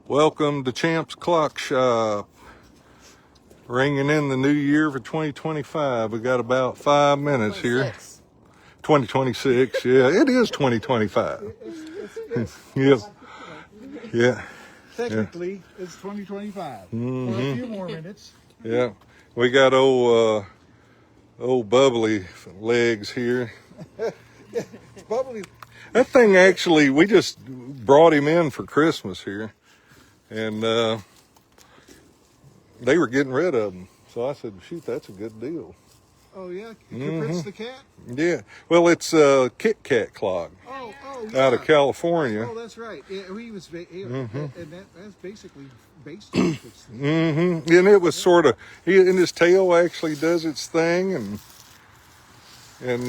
Welcome to Champ's Clock Shop. Ringing in the new year for 2025. We got about 5 minutes here. 2026. Yeah, it is 2025. Yep. Yeah. Technically, it's 2025. For a few more minutes. Yeah. We got old bubbly legs here. Bubbly. That thing actually, we just brought him in for Christmas here. And they were getting rid of them. So I said, shoot, that's a good deal. Oh, yeah? Caprice the cat? Yeah. Well, it's a Kit Kat clock. Oh, yeah. Out of California. Oh, that's right. Yeah, he was, and that's basically based on it. And it was sort of, and his tail actually does its thing, and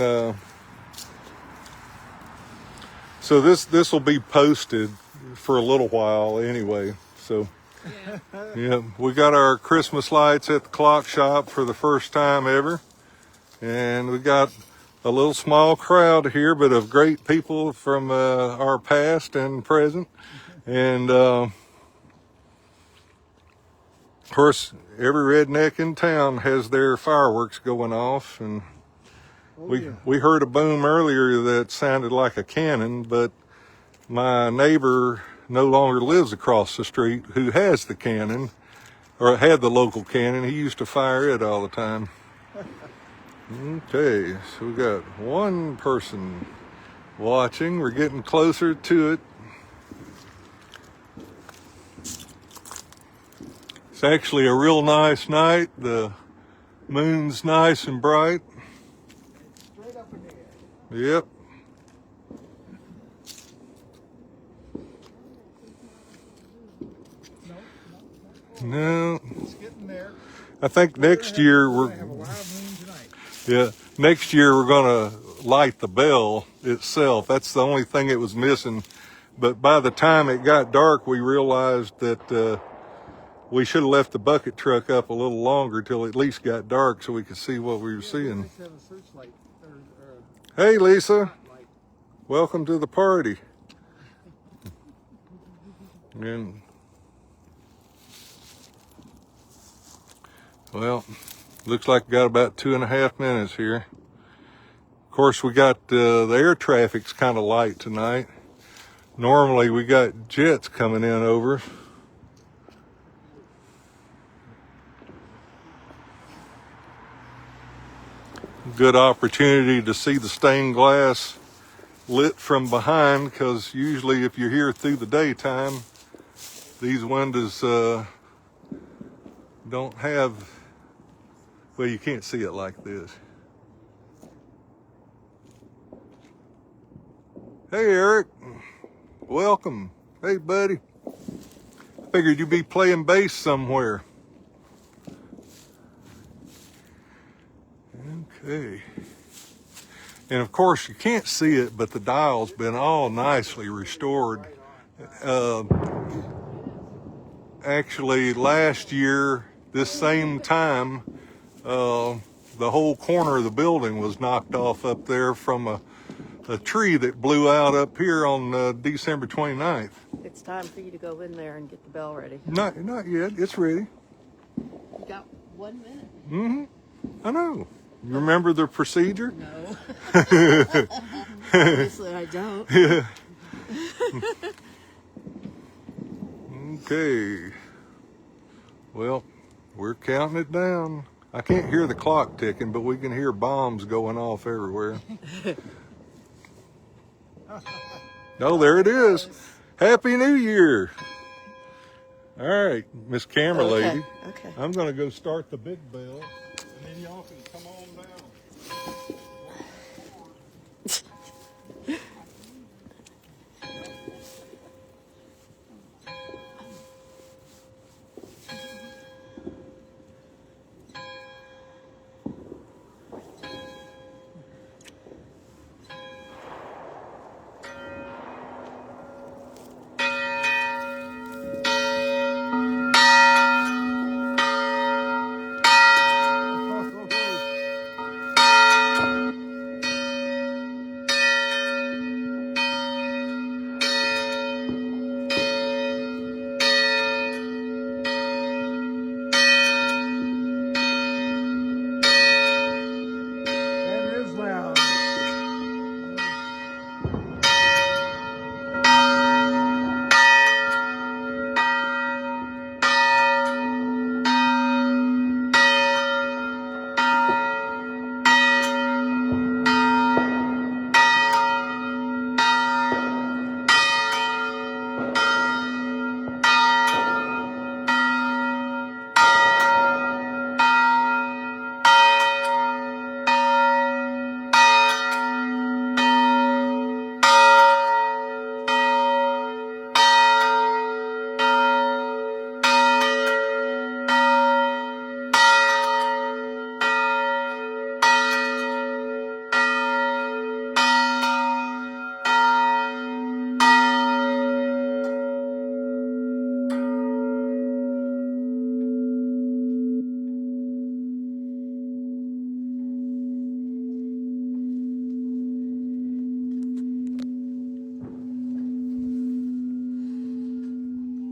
so this will be posted for a little while anyway. So yeah, we got our Christmas lights at the clock shop for the first time ever, and we got a little small crowd here, but of great people from our past and present, and of course, every redneck in town has their fireworks going off, and we heard a boom earlier that sounded like a cannon, but my neighbor no longer lives across the street who has the cannon, or had the local cannon. He used to fire it all the time. Okay, so we got one person watching. We're getting closer to it. It's actually a real nice night. The moon's nice and bright. Straight up in the air. Yep. No. It's getting there. I think next year We're going to have a lot of moon tonight. next year we're gonna light the bell itself. That's the only thing it was missing. But by the time it got dark, we realized that we should have left the bucket truck up a little longer till it at least got dark so we could see what we were seeing. Let's have a searchlight. Hey, Lisa. Welcome to the party. And well, looks like we got about 2.5 minutes here. Of course, we got the air traffic's kind of light tonight. Normally, we got jets coming in over. Good opportunity to see the stained glass lit from behind, because usually if you're here through the daytime, these windows don't have, well, you can't see it like this. Hey, Eric. Welcome. Hey, buddy. Figured you'd be playing bass somewhere. Okay. And of course, you can't see it, but the dial's been all nicely restored. Actually, last year, this same time, the whole corner of the building was knocked off up there from a tree that blew out up here on December 29th. It's time for you to go in there and get the bell ready. Not yet. It's ready. You got 1 minute. I know. You remember the procedure? No. Obviously, I don't. Yeah. Okay. Well, we're counting it down. I can't hear the clock ticking, but we can hear bombs going off everywhere. Oh, there it is. Happy New Year. All right, Miss Camera Lady. Okay. I'm going to go start the big bell, and then y'all can come on down.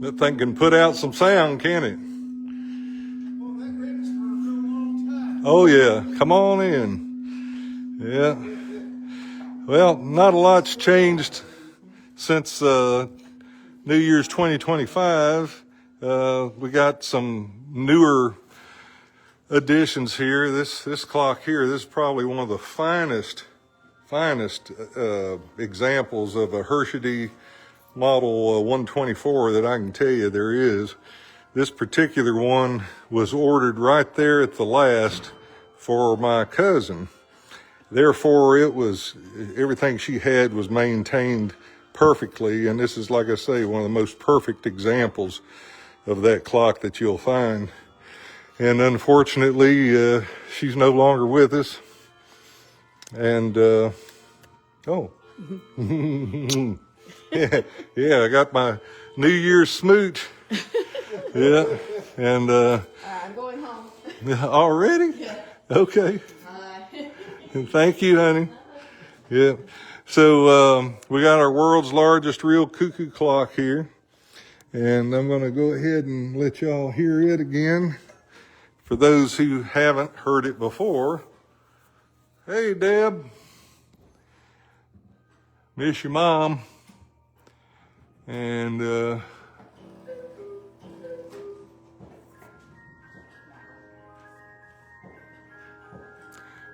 That thing can put out some sound, can it? Oh yeah, come on in. Yeah. Well, not a lot's changed since New Year's 2025. We got some newer additions here. This clock here, this is probably one of the finest examples of a Hershey model 124 that I can tell you there is. This particular one was ordered right there at the last for my cousin. Therefore, everything she had was maintained perfectly, and this is, like I say, one of the most perfect examples of that clock that you'll find. And unfortunately, she's no longer with us. And, yeah, I got my New Year's smooch. Yeah, and I'm going home. already? Yeah. Okay. Bye. Thank you, honey. Yeah. So we got our world's largest real cuckoo clock here, and I'm going to go ahead and let y'all hear it again. For those who haven't heard it before, hey, Deb, miss your mom, and now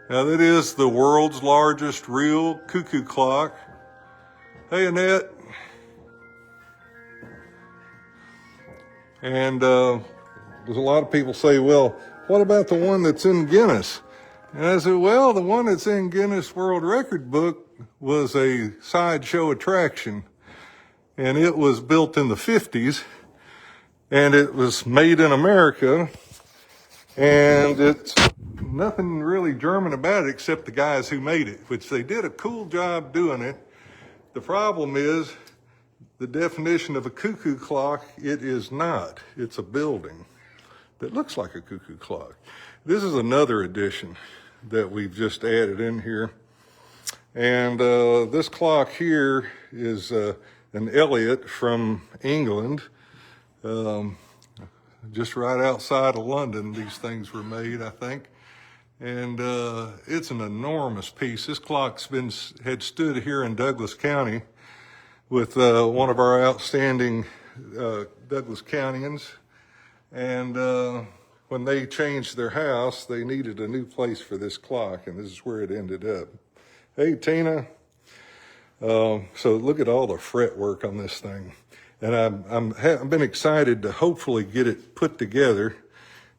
that is the world's largest real cuckoo clock. Hey, Annette. And there's a lot of people say, well, what about the one that's in Guinness? And I said, well, the one that's in Guinness World Record book was a sideshow attraction. And it was built in the 50s. And it was made in America. And it's nothing really German about it except the guys who made it, which they did a cool job doing it. The problem is the definition of a cuckoo clock, it is not. It's a building that looks like a cuckoo clock. This is another addition that we've just added in here. And this clock here is an Elliot from England. Just right outside of London, these things were made, I think. And it's an enormous piece. This clock's had stood here in Douglas County with one of our outstanding Douglas Countyans. And when they changed their house, they needed a new place for this clock, and this is where it ended up. Hey, Tina. So look at all the fretwork on this thing. And I've been excited to hopefully get it put together.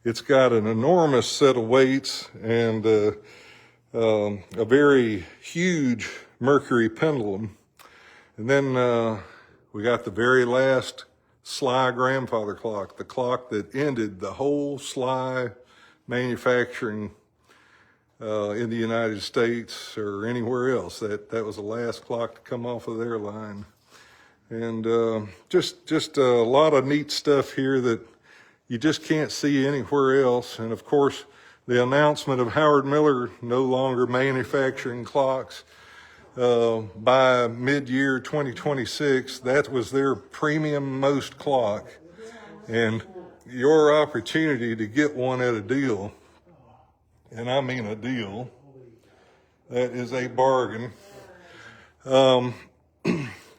It's got an enormous set of weights and a very huge mercury pendulum. And then we got the very last Sly grandfather clock, the clock that ended the whole Sly manufacturing in the United States or anywhere else. That was the last clock to come off of their line. And just a lot of neat stuff here that you just can't see anywhere else. And of course, the announcement of Howard Miller no longer manufacturing clocks by mid-year 2026, that was their premium most clock. And your opportunity to get one at a deal, and I mean a deal, that is a bargain.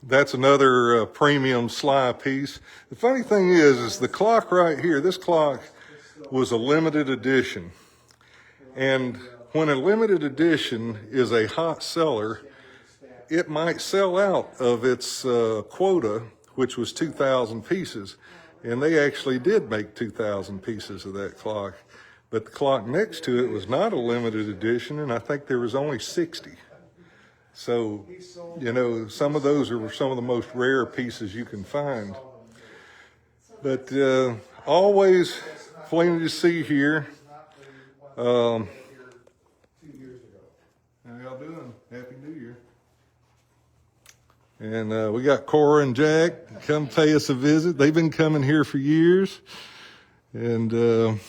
That's another premium Sly piece. The funny thing is the clock right here, this clock was a limited edition. And when a limited edition is a hot seller, it might sell out of its quota, which was 2,000 pieces. And they actually did make 2,000 pieces of that clock. But the clock next to it was not a limited edition, and I think there was only 60. So, you know, some of those are some of the most rare pieces you can find. But always plenty to see here. How y'all doing? Happy New Year. And we got Cora and Jack come pay us a visit. They've been coming here for years. And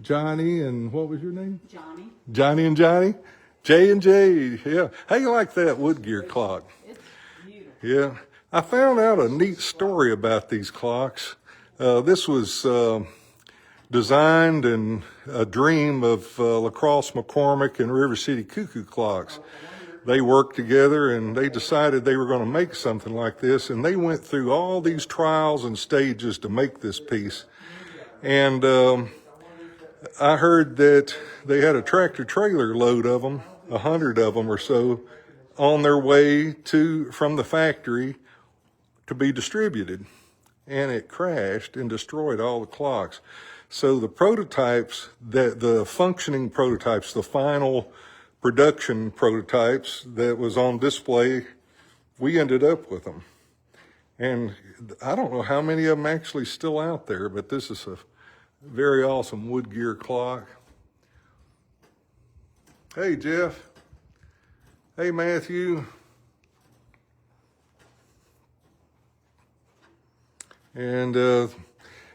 Johnny and what was your name? Johnny. Johnny and Johnny? J and J, yeah. How you like that wood gear clock? It's beautiful. Yeah. I found out a neat story about these clocks. This was designed and a dream of Lacrosse McCormick and River City Cuckoo clocks. They worked together and they decided they were going to make something like this, and they went through all these trials and stages to make this piece. And I heard that they had a tractor trailer load of them, 100 of them or so, on their way from the factory to be distributed, and it crashed and destroyed all the clocks. So the prototypes, the functioning prototypes, the final production prototypes that was on display, we ended up with them. And I don't know how many of them actually still out there, but this is a very awesome wood gear clock. Hey, Jeff. Hey, Matthew. And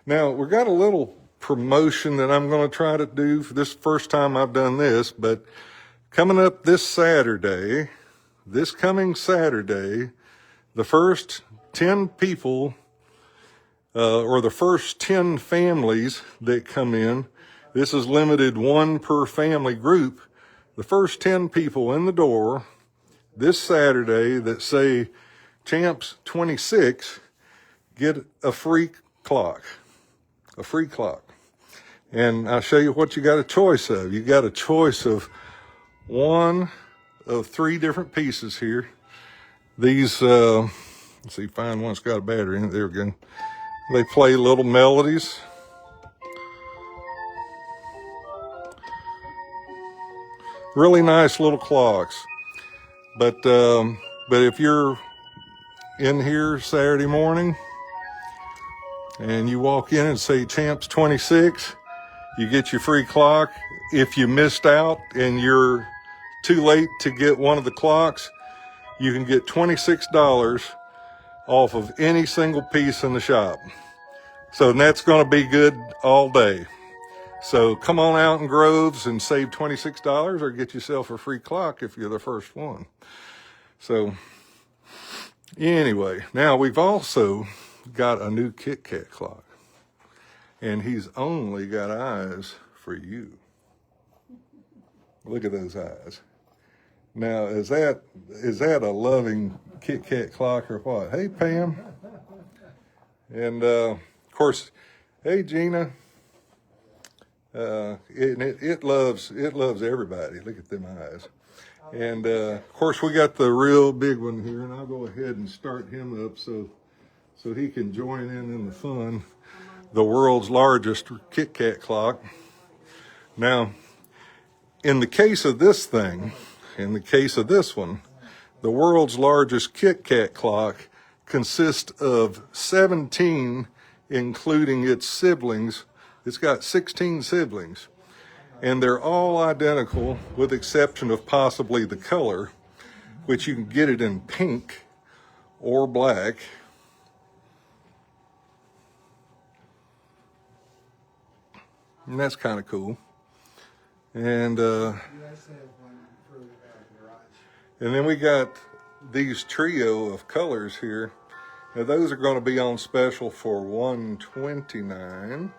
now we got a little promotion that I'm going to try to do for this first time I've done this, but coming up this coming Saturday, the first 10 people or the first 10 families that come in, this is limited 1 per family group. The first 10 people in the door this Saturday that say Champs 26 get a free clock. And I'll show you what you got a choice of. You got a choice of one of 3 different pieces here. These, let's see, find one's got a battery in it. There we go. They play little melodies. Really nice little clocks. But if you're in here Saturday morning and you walk in and say Champs 26, you get your free clock. If you missed out and you're too late to get one of the clocks, you can get $26 off of any single piece in the shop. So that's going to be good all day. So come on out in Groves and save $26 or get yourself a free clock if you're the first one. So anyway, now we've also got a new Kit Kat clock, and he's only got eyes for you. Look at those eyes. Now, is that a loving Kit Kat clock or what? Hey, Pam. And of course, hey, Gina. It loves everybody. Look at them eyes. And of course, we got the real big one here, and I'll go ahead and start him up so he can join in the fun. The world's largest Kit Kat clock. Now, in the case of this thing, in the case of this one, the world's largest Kit Kat clock consists of 17, including its siblings. It's got 16 siblings, and they're all identical with exception of possibly the color, which you can get it in pink or black. And that's kind of cool. And then we got these trio of colors here. Now those are going to be on special for $129.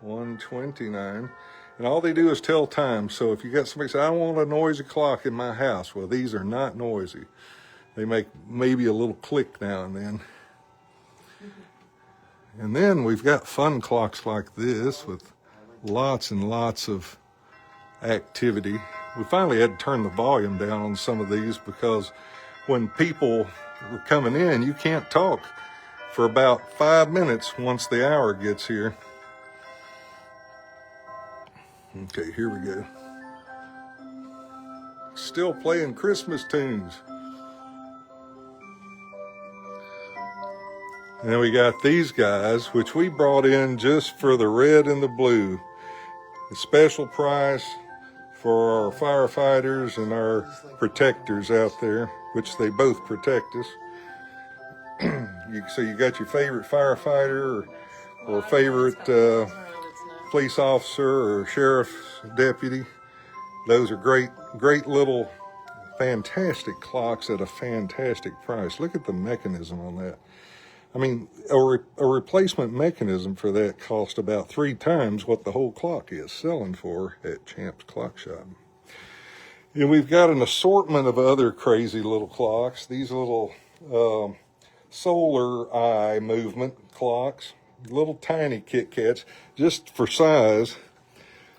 And all they do is tell time. So if you got somebody say, I want a noisy clock in my house, well, these are not noisy. They make maybe a little click now and then. And then we've got fun clocks like this with lots and lots of activity. We finally had to turn the volume down on some of these because when people were coming in, you can't talk for about 5 minutes once the hour gets here. Okay, here we go. Still playing Christmas tunes. And then we got these guys, which we brought in just for the red and the blue. A special price for our firefighters and our protectors out there, which they both protect us. So you got your favorite firefighter or favorite police officer or sheriff's deputy. Those are great little fantastic clocks at a fantastic price. Look at the mechanism on that. I mean, a replacement mechanism for that cost about 3 times what the whole clock is selling for at Champ's Clock Shop. And we've got an assortment of other crazy little clocks. These little solar eye movement clocks, little tiny Kit Kats, just for size.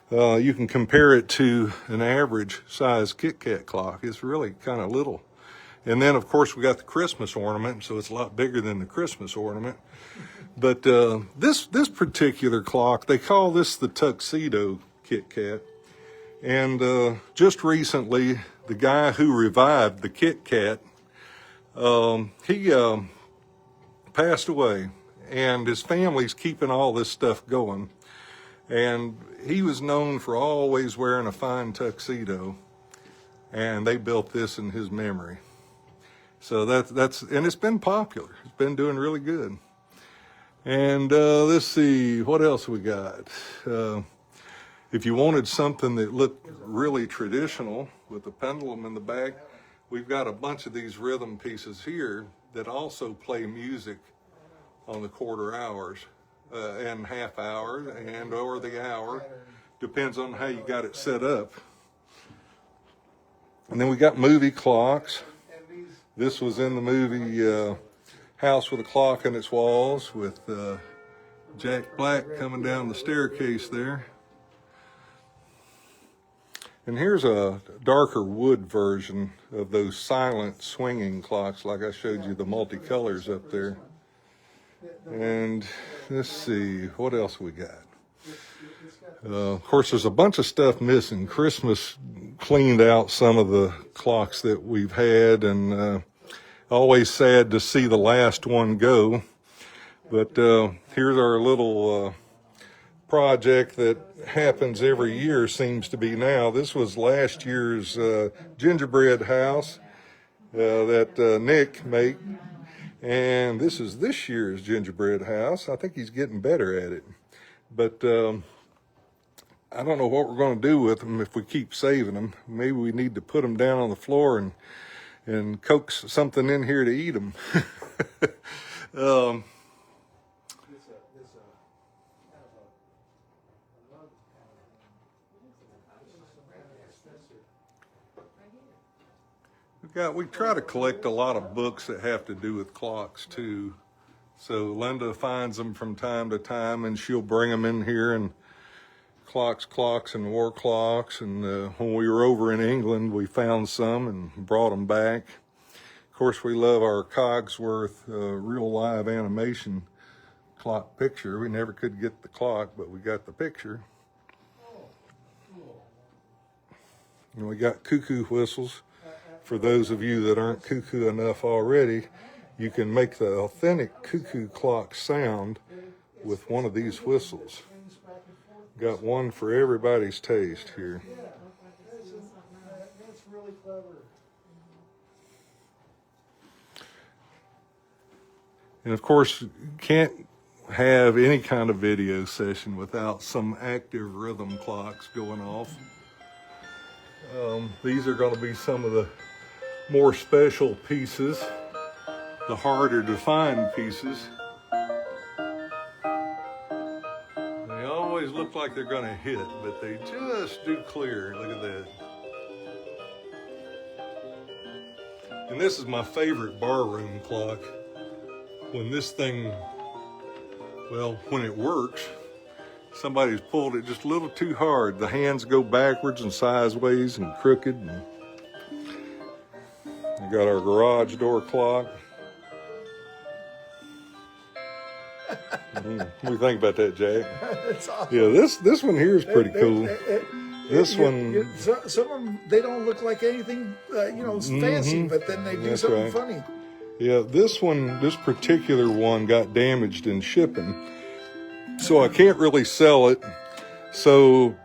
You can compare it to an average size Kit Kat clock. It's really kind of little. And then, of course, we got the Christmas ornament, so it's a lot bigger than the Christmas ornament. But this particular clock, they call this the Tuxedo Kit Kat. And just recently, the guy who revived the Kit Kat, he passed away, and his family's keeping all this stuff going. And he was known for always wearing a fine tuxedo, and they built this in his memory. So that's and it's been popular. It's been doing really good. And let's see, what else we got? If you wanted something that looked really traditional with a pendulum in the back, we've got a bunch of these rhythm pieces here that also play music on the quarter hours and half hours and or the hour. Depends on how you got it set up. And then we got movie clocks. This was in the movie House with a Clock in Its Walls with Jack Black coming down the staircase there. And here's a darker wood version of those silent swinging clocks like I showed you the multicolors up there. And let's see, what else we got? Of course, there's a bunch of stuff missing. Christmas cleaned out some of the clocks that we've had, and always sad to see the last one go. But here's our little project that happens every year, seems to be now. This was last year's gingerbread house that Nick made. And this is this year's gingerbread house. I think he's getting better at it. But I don't know what we're going to do with them if we keep saving them. Maybe we need to put them down on the floor and coax something in here to eat them. We try to collect a lot of books that have to do with clocks too. So Linda finds them from time to time, and she'll bring them in here, and clocks and war clocks. And when we were over in England, we found some and brought them back. Of course, we love our Cogsworth real live animation clock picture. We never could get the clock, but we got the picture. And we got cuckoo whistles. For those of you that aren't cuckoo enough already, you can make the authentic cuckoo clock sound with one of these whistles. Got one for everybody's taste here. That's really clever. And of course, you can't have any kind of video session without some active rhythm clocks going off. These are going to be some of the more special pieces, the harder to find pieces. They always look like they're going to hit, but they just do clear. Look at that. And this is my favorite barroom clock. When this thing, well, when it works, somebody's pulled it just a little too hard. The hands go backwards and sideways and crooked. And we got our garage door clock. What do you think about that, Jack? That's awesome. Yeah, this one here is pretty cool. This one, some of them, they don't look like anything, fancy, but then they do That's something right. funny. yeah, this particular one got damaged in shipping, so I can't really sell it. So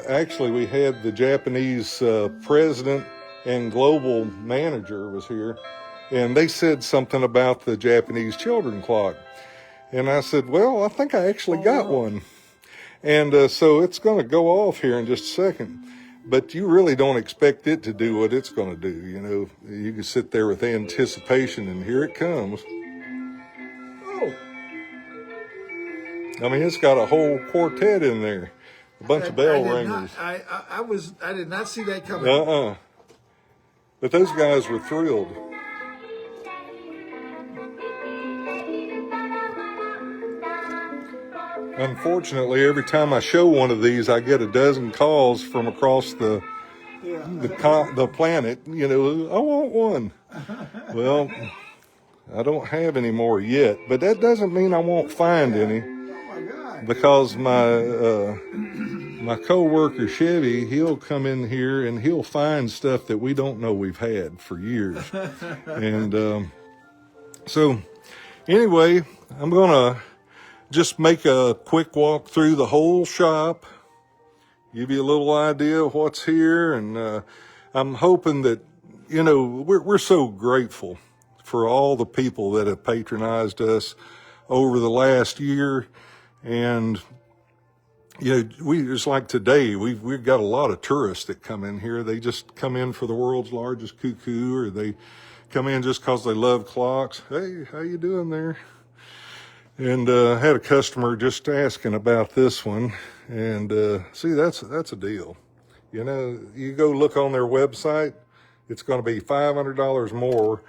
actually, we had the Japanese president and global manager was here, and they said something about the Japanese children clock. And I said, well, I think I actually got one. And so it's going to go off here in just a second. but you really don't expect it to do what it's going to do. You know, you can sit there with anticipation, and here it comes. Oh, I mean, it's got a whole quartet in there, a bunch of bell ringers. I did not see that coming. But those guys were thrilled. Unfortunately, every time I show one of these, I get a dozen calls from across the planet. You know, I want one. Well, I don't have any more yet, but that doesn't mean I won't find any, Oh my God. because my coworker Chevy, he'll come in here and he'll find stuff that we don't know we've had for years. And so anyway, I'm gonna just make a quick walk through the whole shop, give you a little idea of what's here, and I'm hoping that, you know, we're so grateful for all the people that have patronized us over the last year. And you know, it's like today, we've got a lot of tourists that come in here. They just come in for the world's largest cuckoo, or they come in just because they love clocks. Hey, how you doing there? And I had a customer just asking about this one, and see, that's a deal. You know, you go look on their website, it's going to be $500 more,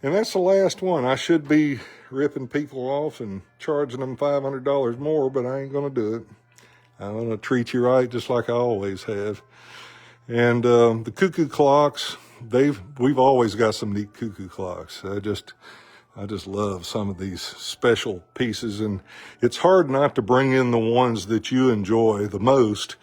and that's the last one. I should be ripping people off and charging them $500 more, but I ain't going to do it. I'm going to treat you right, just like I always have. And the cuckoo clocks, we've always got some neat cuckoo clocks. I just love some of these special pieces, and it's hard not to bring in the ones that you enjoy the most.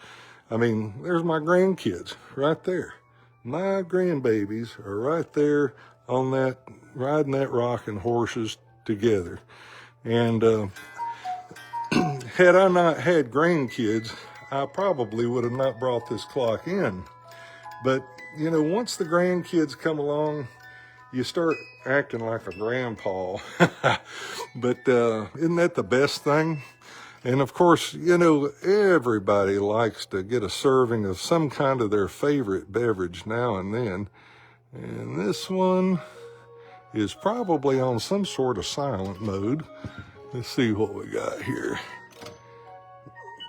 I mean, there's my grandkids right there. My grandbabies are right there on that, riding that rocking horses together. And had I not had grandkids, I probably would have not brought this clock in. But, you know, once the grandkids come along, you start acting like a grandpa. But isn't that the best thing? And of course, you know, everybody likes to get a serving of some kind of their favorite beverage now and then. And this one is probably on some sort of silent mode. Let's see what we got here.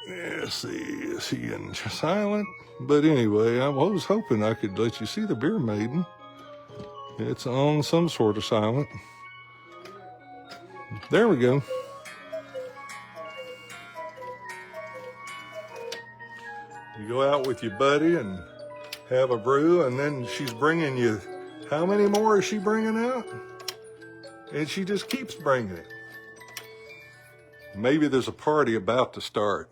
Let's see, is he in silent? But anyway, I was hoping I could let you see the Beer Maiden. It's on some sort of silent. There we go. You go out with your buddy and have a brew, and then she's bringing you, how many more is she bringing out? And she just keeps bringing it. Maybe there's a party about to start.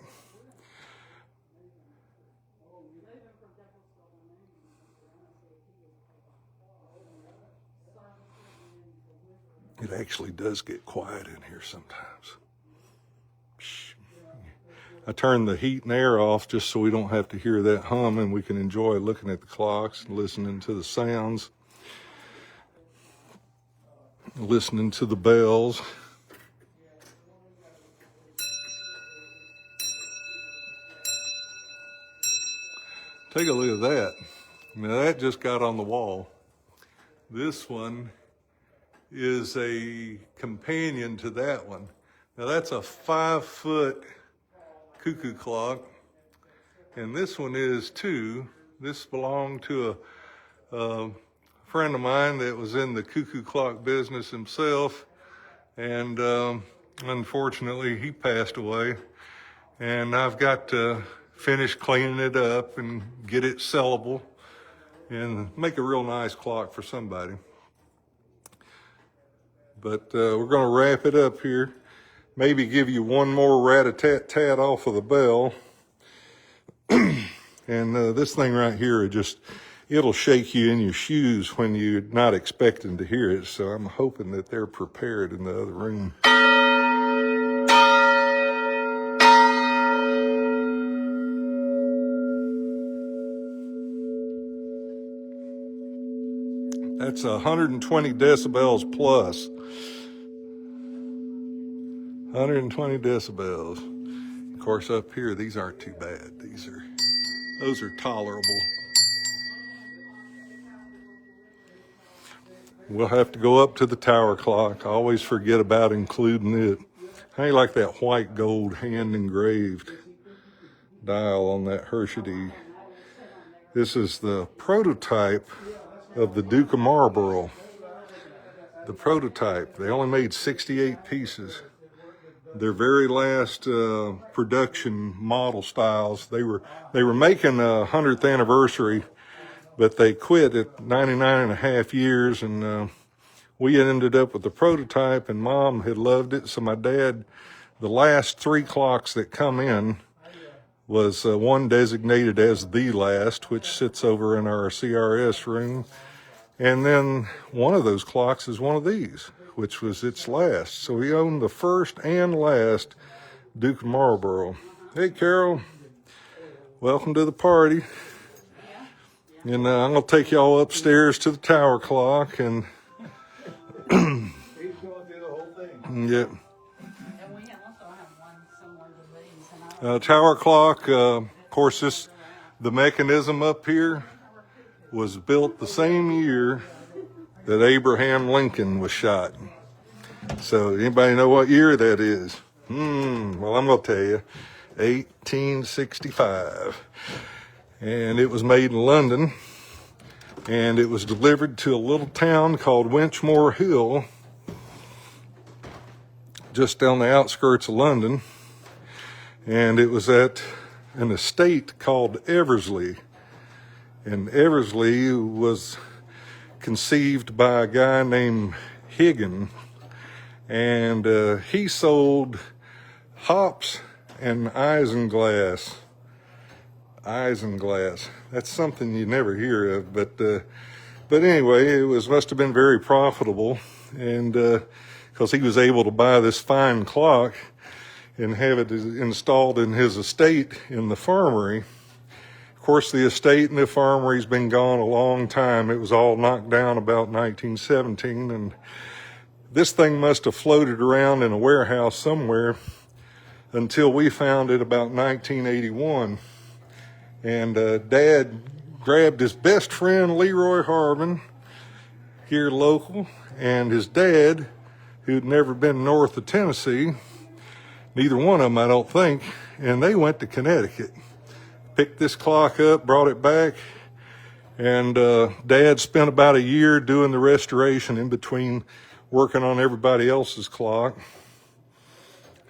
It actually does get quiet in here sometimes. I turn the heat and air off just so we don't have to hear that hum, and we can enjoy looking at the clocks and listening to the sounds, listening to the bells. Take a look at that. Now that just got on the wall. This one is a companion to that one. Now that's a 5-foot cuckoo clock, and this one is too. This belonged to a friend of mine that was in the cuckoo clock business himself, and unfortunately he passed away, and I've got to finish cleaning it up and get it sellable and make a real nice clock for somebody. But we're going to wrap it up here. Maybe give you one more rat-a-tat-tat off of the bell. And this thing right here, it'll shake you in your shoes when you're not expecting to hear it. So I'm hoping that they're prepared in the other room. That's 120 decibels plus. 120 decibels. Of course, up here, these aren't too bad. These are Those are tolerable. We'll have to go up to the tower clock. I always forget about including it. I like that white gold hand engraved dial on that Hershey. This is the prototype of the Duke of Marlborough. The prototype. They only made 68 pieces. Their very last production model styles. They were making a 100th anniversary, but they quit at 99 and a half years, and we ended up with the prototype, and Mom had loved it. So my dad, the last 3 clocks that come in was one designated as the last, which sits over in our CRS room. And then one of those clocks is one of these, which was its last. So he owned the first and last Duke of Marlborough. Hey, Carol, welcome to the party. And I'm going to take y'all upstairs to the tower clock. And He's going through the whole thing. yeah. And we also have one similar to these. And Tower clock, of course, the mechanism up here was built the same year that Abraham Lincoln was shot. So anybody know what year that is? Well, I'm going to tell you, 1865. And it was made in London, and it was delivered to a little town called Winchmore Hill, just on the outskirts of London. And it was at an estate called Eversley. And Eversley was conceived by a guy named Higgin, and he sold hops and isinglass. Isinglass. That's something you never hear of, but anyway, it must have been very profitable, and because he was able to buy this fine clock and have it installed in his estate in the farmery. Of course, the estate and the farmery's been gone a long time. It was all knocked down about 1917, and this thing must have floated around in a warehouse somewhere until we found it about 1981. And Dad grabbed his best friend, Leroy Harvin, here local, and his dad, who'd never been north of Tennessee, neither one of them, I don't think, and they went to Connecticut. Picked this clock up, brought it back, and Dad spent about a year doing the restoration in between working on everybody else's clock.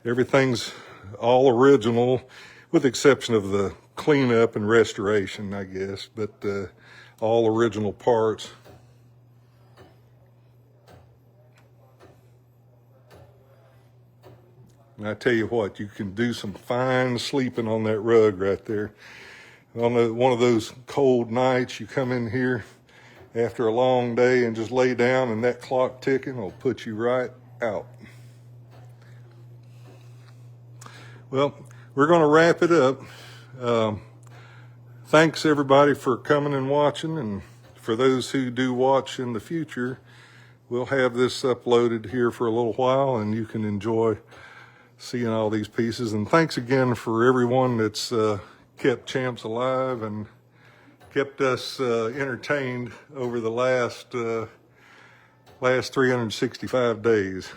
Everything's all original, with the exception of the cleanup and restoration, I guess, but all original parts. And I tell you what, you can do some fine sleeping on that rug right there. On one of those cold nights, you come in here after a long day and just lay down, and that clock ticking will put you right out. Well, we're going to wrap it up. Thanks everybody for coming and watching, and for those who do watch in the future, we'll have this uploaded here for a little while, and you can enjoy seeing all these pieces. And thanks again for everyone that's kept Champs alive and kept us entertained over the last 365 days.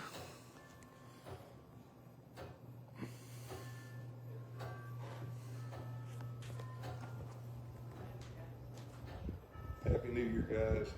Happy New Year, guys.